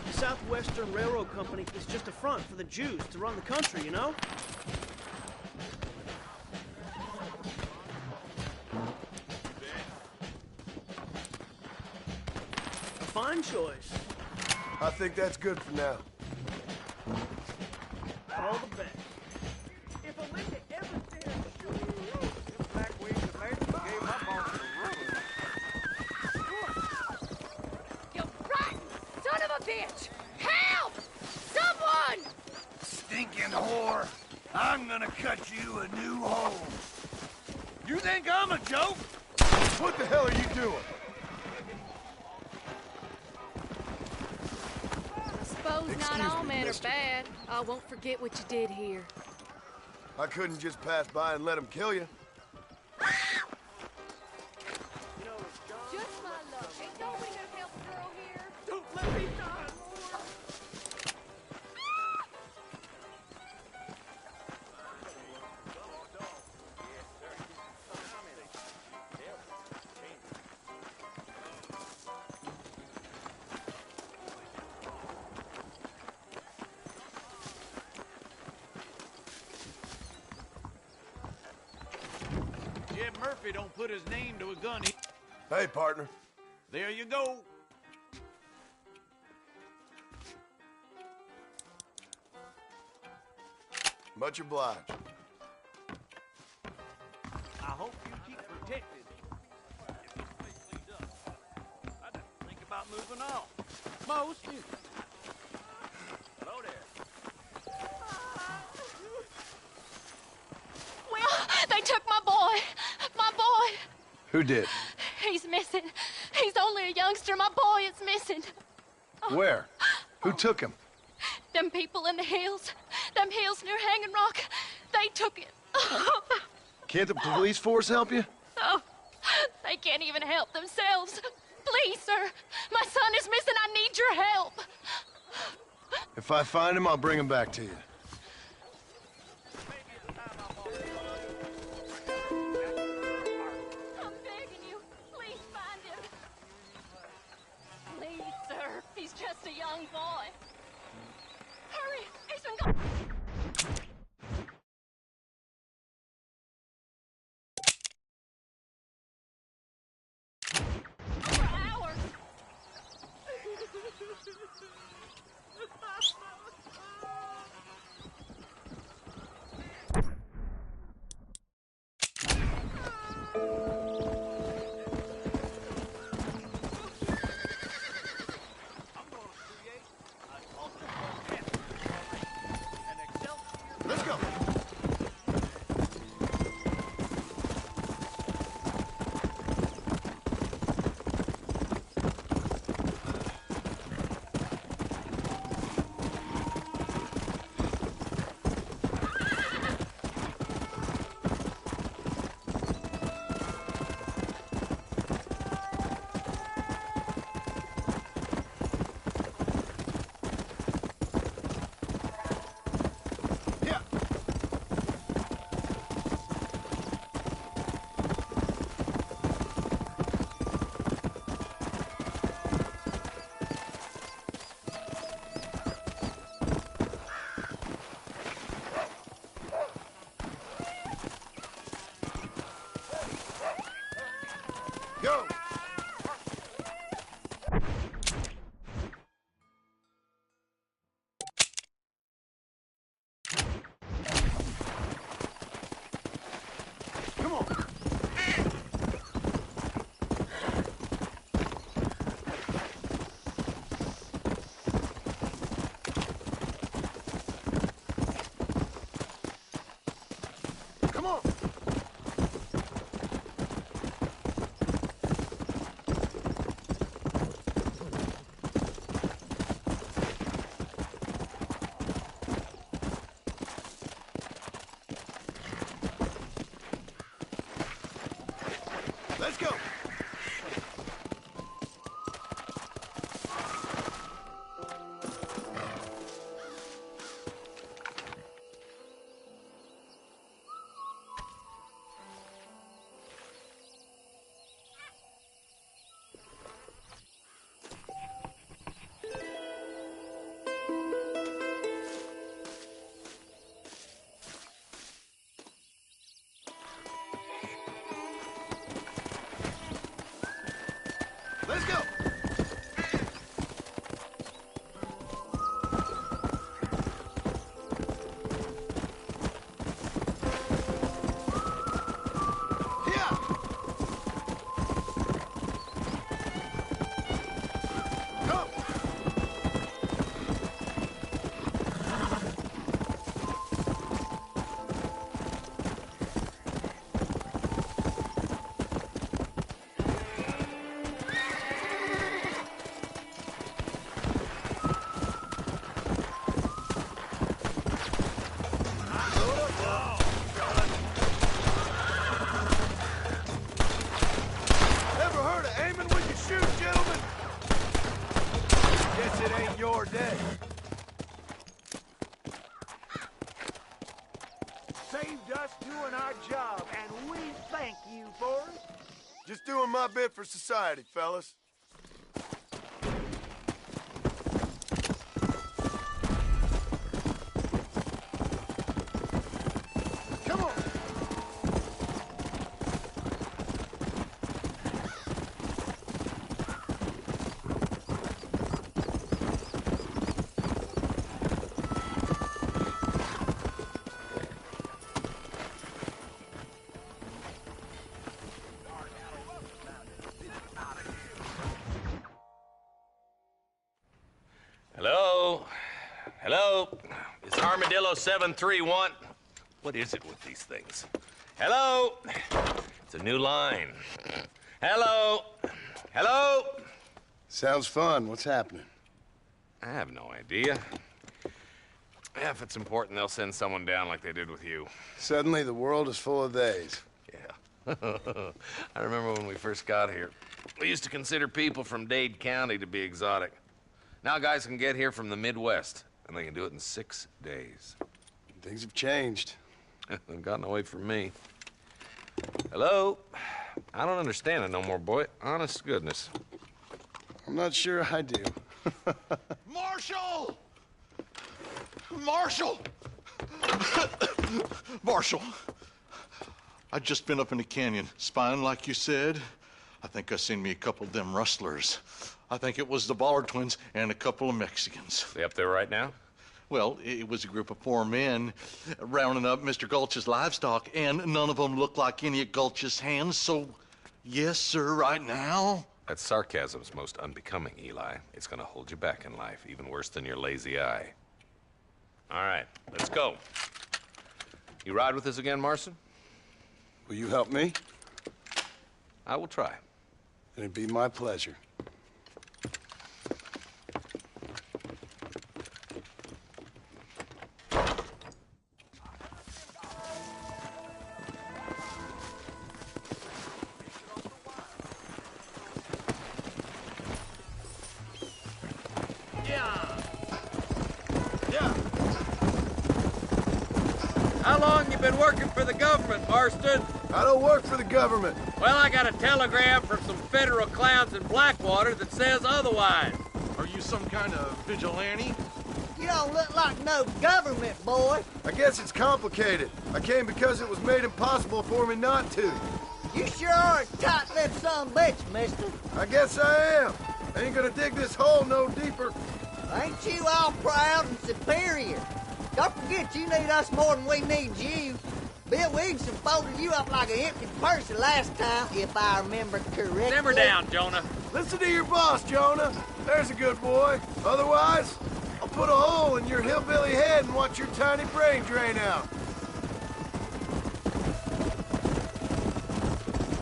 The Southwestern Railroad Company is just a front for the Jews to run the country, you know? A fine choice. I think that's good for now. All the best. If a lady ever dared shoot back way to Mexico, gave up on the road. You rotten son of a bitch! Help! Someone! Stinking whore! I'm gonna cut you a new hole. You think I'm a joke? What the hell are you doing? I suppose not all men are bad. I won't forget what you did here. I couldn't just pass by and let him kill you. Just my luck. Ain't nobody gonna help a girl here. Don't let me die! Jeb Murphy don't put his name to a gun. Hey, partner. There you go. Much obliged. I hope you keep protected. I didn't think about moving on. Most do. Hello there. Well, they took my boy. My boy. Who did? He's missing. He's only a youngster. My boy is missing. Where? Who took him? Them people in the hills. Them hills near Hanging Rock. They took it. Can't the police force help you? Oh, they can't even help themselves. Please, sir. My son is missing. I need your help. If I find him, I'll bring him back to you. I'm begging you. Please find him. Please, sir. He's just a young boy. Hurry. He's been gone. For hours. Let's go. Go! Come on! Come on! Just doing my bit for society, fellas. Come on. Hello? Hello? It's Armadillo 731. What is it with these things? Hello? It's a new line. Hello? Hello? Sounds fun. What's happening? I have no idea. Yeah, if it's important, they'll send someone down like they did with you. Suddenly, the world is full of theys. Yeah. I remember when we first got here. We used to consider people from Dade County to be exotic. Now guys can get here from the Midwest, and they can do it in 6 days. Things have changed. They've gotten away from me. Hello? I don't understand it no more, boy. Honest to goodness. I'm not sure I do. Marshal! Marshal! Marshal! I'd just been up in the canyon, spying like you said. I think I seen me a couple of them rustlers. I think it was the Ballard twins and a couple of Mexicans. They up there right now? Well, it was a group of 4 men rounding up Mr. Gulch's livestock, and none of them looked like any of Gulch's hands, so yes, sir, right now. That sarcasm's most unbecoming, Eli. It's gonna hold you back in life, even worse than your lazy eye. All right, let's go. You ride with us again, Marston? Will you help me? I will try. It'd be my pleasure. How long you been working for the government, Marston? I don't work for the government. Well, I got a telegram from some federal clowns in Blackwater that says otherwise. Are you some kind of vigilante? You don't look like no government, boy. I guess it's complicated. I came because it was made impossible for me not to. You sure are a tight-lipped son of a bitch, mister. I guess I am. I ain't gonna dig this hole no deeper. Ain't you all proud and superior? Don't forget you need us more than we need you. Bill Williamson folded you up like an empty purse the last time, if I remember correctly. Simmer down, Jonah. Listen to your boss, Jonah. There's a good boy. Otherwise, I'll put a hole in your hillbilly head and watch your tiny brain drain out.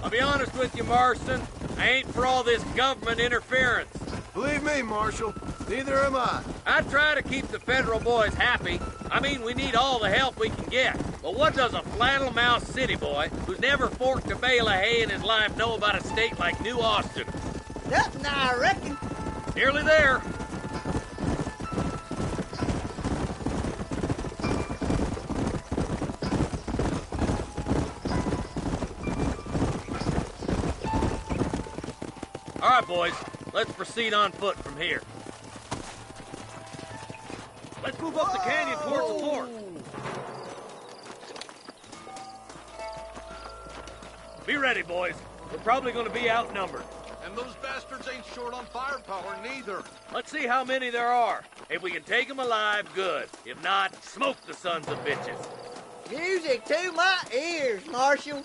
I'll be honest with you, Marston. I ain't for all this government interference. Believe me, Marshal, neither am I. I try to keep the federal boys happy. I mean, we need all the help we can get. But what does a flannel-mouthed city boy who's never forked a bale of hay in his life know about a state like New Austin? Nothing, I reckon. Nearly there. All right, boys. Let's proceed on foot from here. Let's move up the canyon towards the fort. Be ready, boys. We're probably going to be outnumbered. And those bastards ain't short on firepower, neither. Let's see how many there are. If we can take them alive, good. If not, smoke the sons of bitches. Music to my ears, Marshal.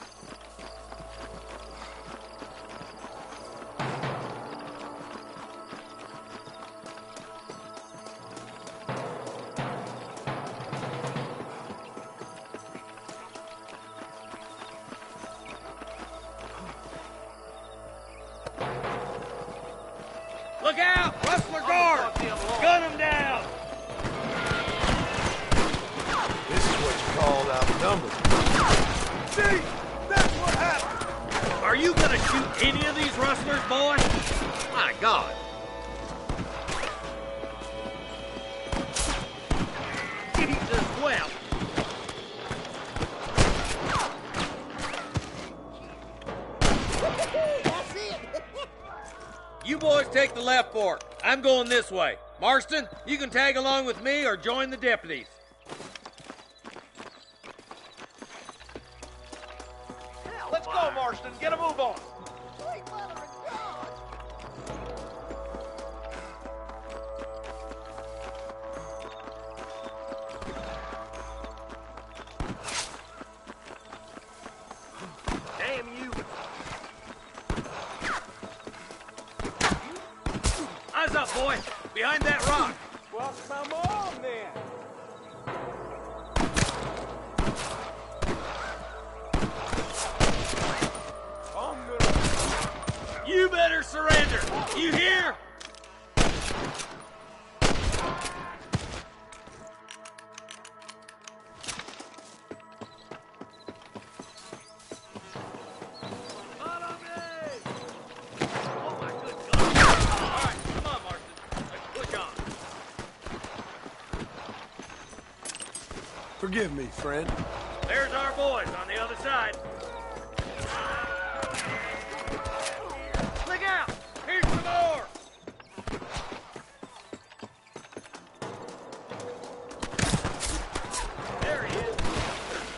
Look out! Rustler guard! Gun them down! This is what you call outnumbered. See? That's what happened! Are you gonna shoot any of these rustlers, boy? My God! Jesus wept! You boys take the left fork. I'm going this way. Marston, you can tag along with me or join the deputies. Let's go, Marston. Get a move on. Damn you. Eyes up, boy. Behind that rock. Well, come on, then. You better surrender. You hear? Forgive me, friend. There's our boys on the other side. Look out! Here's some more! There he is.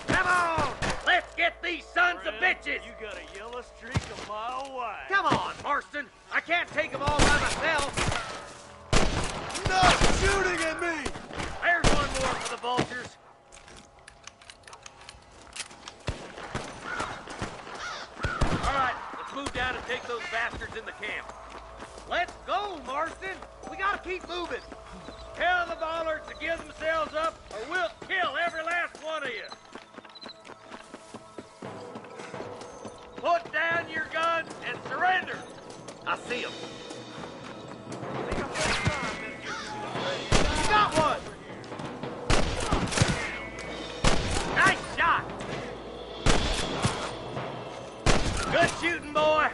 Come on! Let's get these sons of bitches! You got a yellow streak a mile wide. Come on, Marston! I can't take them all by myself! No shooting at me! There's one more for the vultures. Move down and take those bastards in the camp. Let's go, Marston! We gotta keep moving. Tell the bollards to give themselves up, or we'll kill every last one of you. Put down your guns and surrender. I see them. You got one! Nice shot! Good shooting, boy!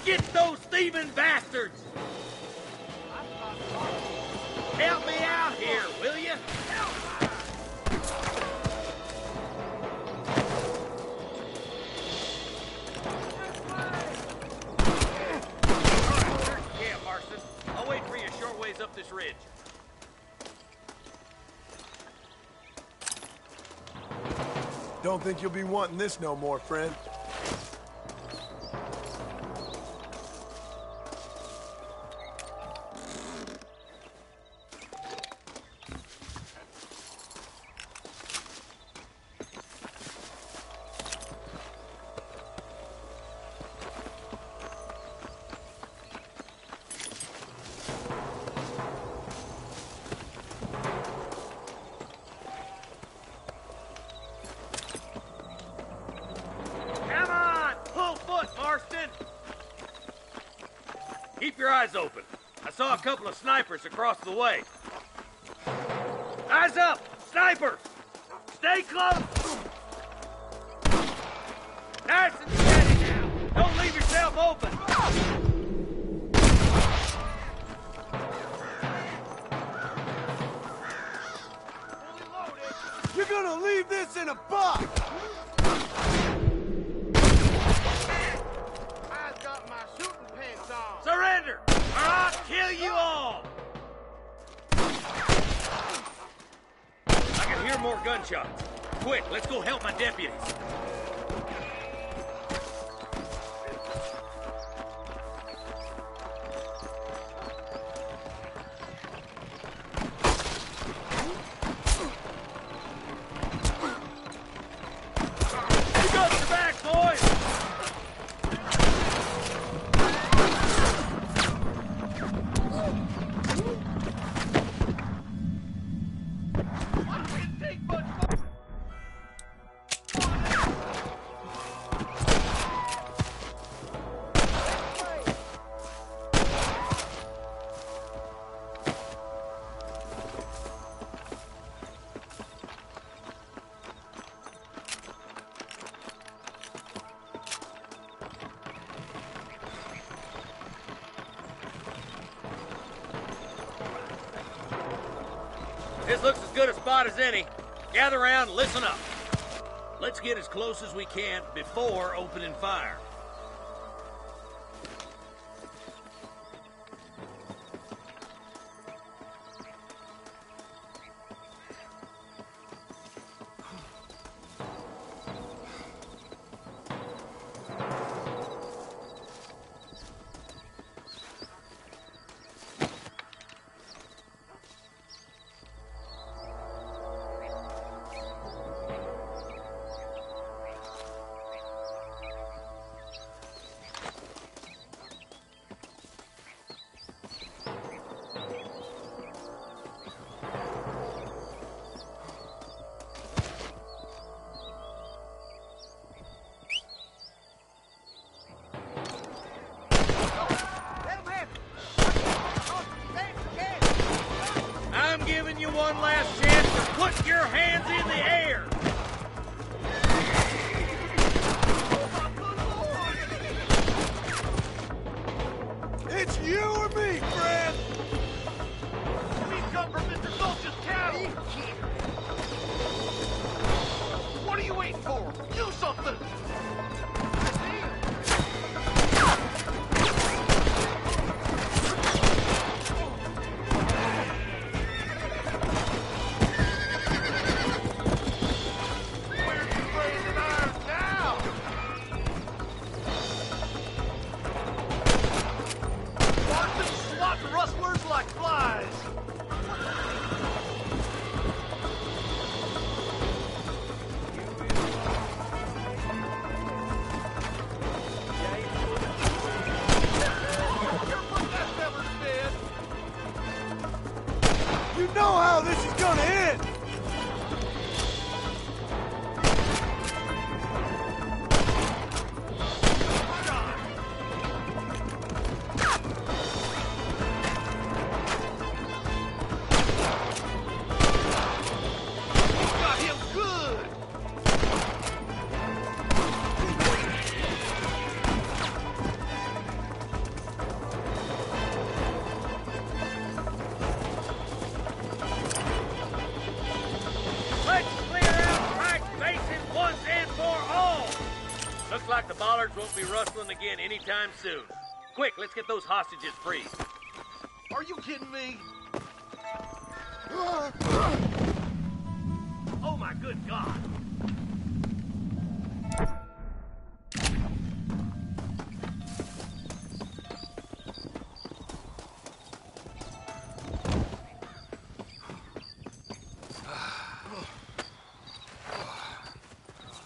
Get those thieving bastards! Help me out here, will you? I'll wait for you a short ways up this ridge. Don't think you'll be wanting this no more, friend. Keep your eyes open. I saw a couple of snipers across the way. Eyes up! Snipers! Stay close! Nice and steady now. Don't leave yourself open. You're gonna leave this in a box! I've got my shooting pants on. Surrender, or I'll kill you all! I can hear more gunshots. Quick, let's go help my deputies. This looks as good a spot as any. Gather around and listen up. Let's get as close as we can before opening fire. I'm giving you one last chance to put your hands in the air. It's you or me, friend! We come from Mr. Soldiers' cattle! What are you waiting for? Do something! Rustlers like flies! You know how this is gonna end! Looks like the bollards won't be rustling again anytime soon. Quick, let's get those hostages free. Are you kidding me? Oh my good God!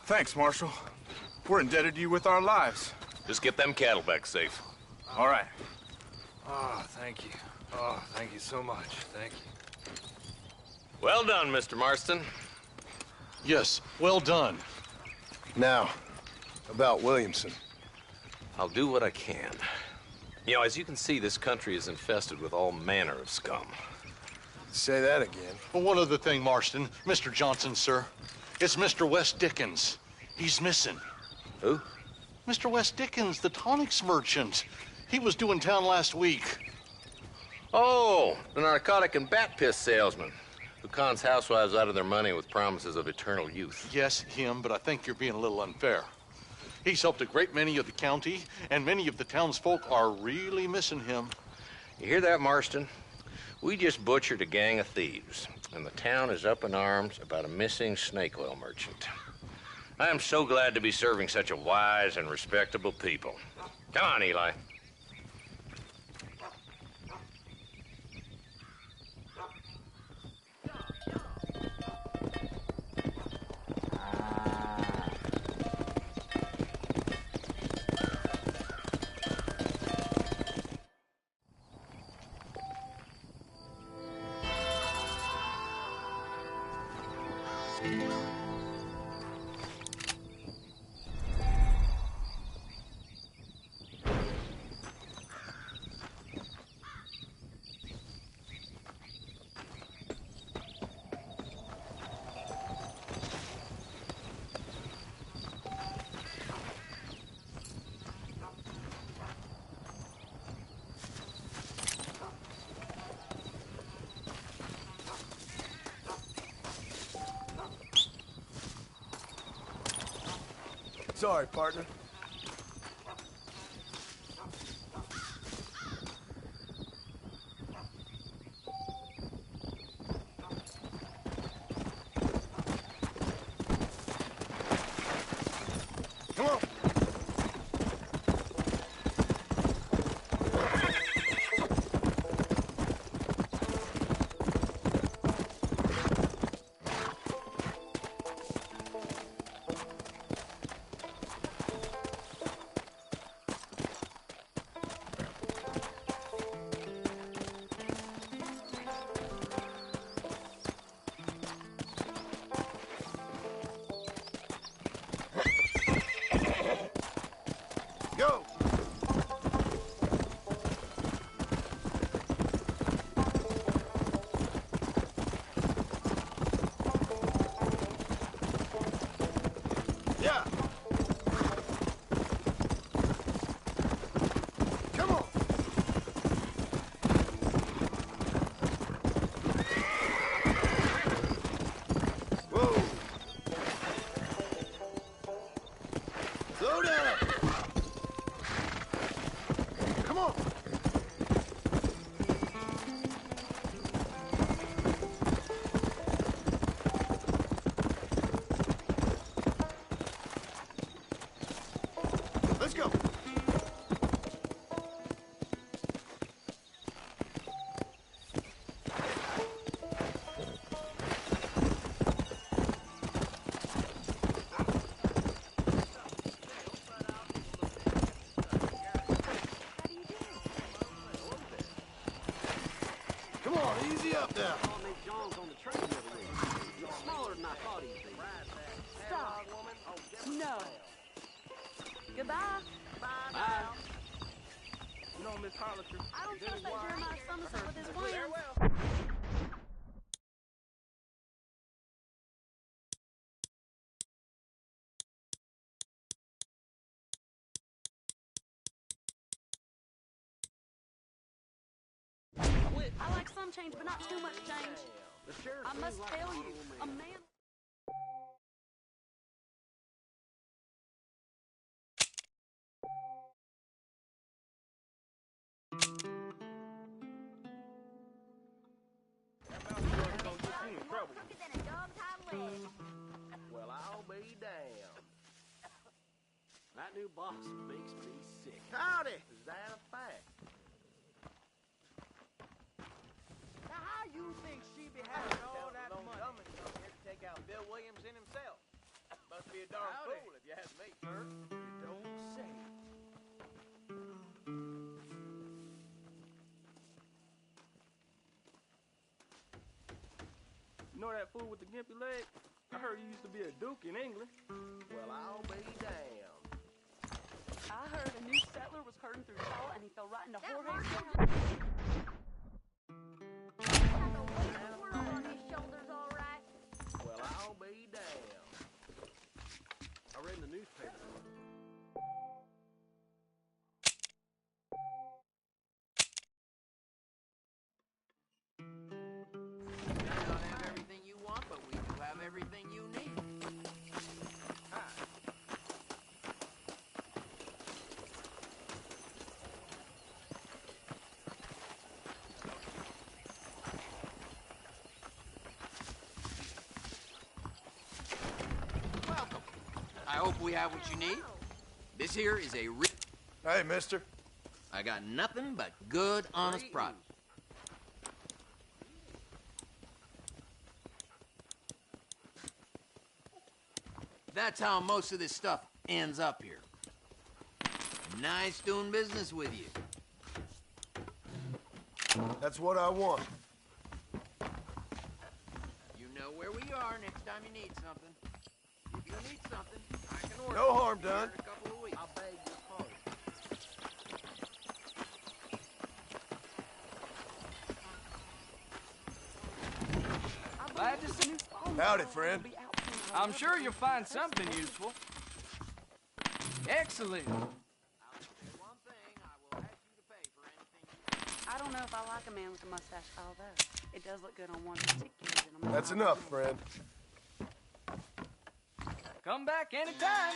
Thanks, Marshal. We're indebted to you with our lives. Just get them cattle back safe. All right. Oh, thank you. Oh, thank you so much. Thank you. Well done, Mr. Marston. Yes, well done. Now, about Williamson. I'll do what I can. You know, as you can see, this country is infested with all manner of scum. Say that again. Well, one other thing, Marston. Mr. Johnson, sir. It's Mr. Wes Dickens. He's missing. Who? Mr. Wes Dickens, the tonics merchant. He was due in town last week. Oh, the narcotic and bat piss salesman who cons housewives out of their money with promises of eternal youth. Yes, him, but I think you're being a little unfair. He's helped a great many of the county, and many of the townsfolk are really missing him. You hear that, Marston? We just butchered a gang of thieves, and the town is up in arms about a missing snake oil merchant. I am so glad to be serving such a wise and respectable people. Come on, Eli. sorry, partner. Come on. Go! Yeah! Come on! Whoa! Slow down! Come on! Let's go! Come on, easy up now. Smaller than I thought he'd be. Stop. No. Goodbye. Bye. You know, Miss Hollister. I don't trust that Jeremiah Somerset with his plans. I like some change, but not too much change. I must tell you, a man... Well, I'll be damned. That new boss makes me sick. Howdy. Is that a fact? Now, how you think she be having all that money? Come here to take out Bill Williams in himself. Must be a darn fool if you ask me, sir. You don't say. You know that fool with the gimpy leg? I heard he used to be a duke in England. Well, I'll be damned. I heard a new settler was herding through Shaw and he fell right into Jorge's gun. On his shoulders, all right. Well, I'll be damned. I read in the newspaper. You may not have everything you want, but we do have everything you need. Welcome. I hope we have what you need. This here is a Hey, mister. I got nothing but good, honest product. That's how most of this stuff ends up here. Nice doing business with you. That's what I want. You know where we are next time you need something. If you need something, I can order. No harm done. In a couple of weeks. I beg your pardon. Glad to see you. Howdy, friend. I'm sure you'll find something useful. Excellent. I don't know if I like a man with a mustache, although it does look good on one particular gentleman. That's enough, friend. Come back anytime.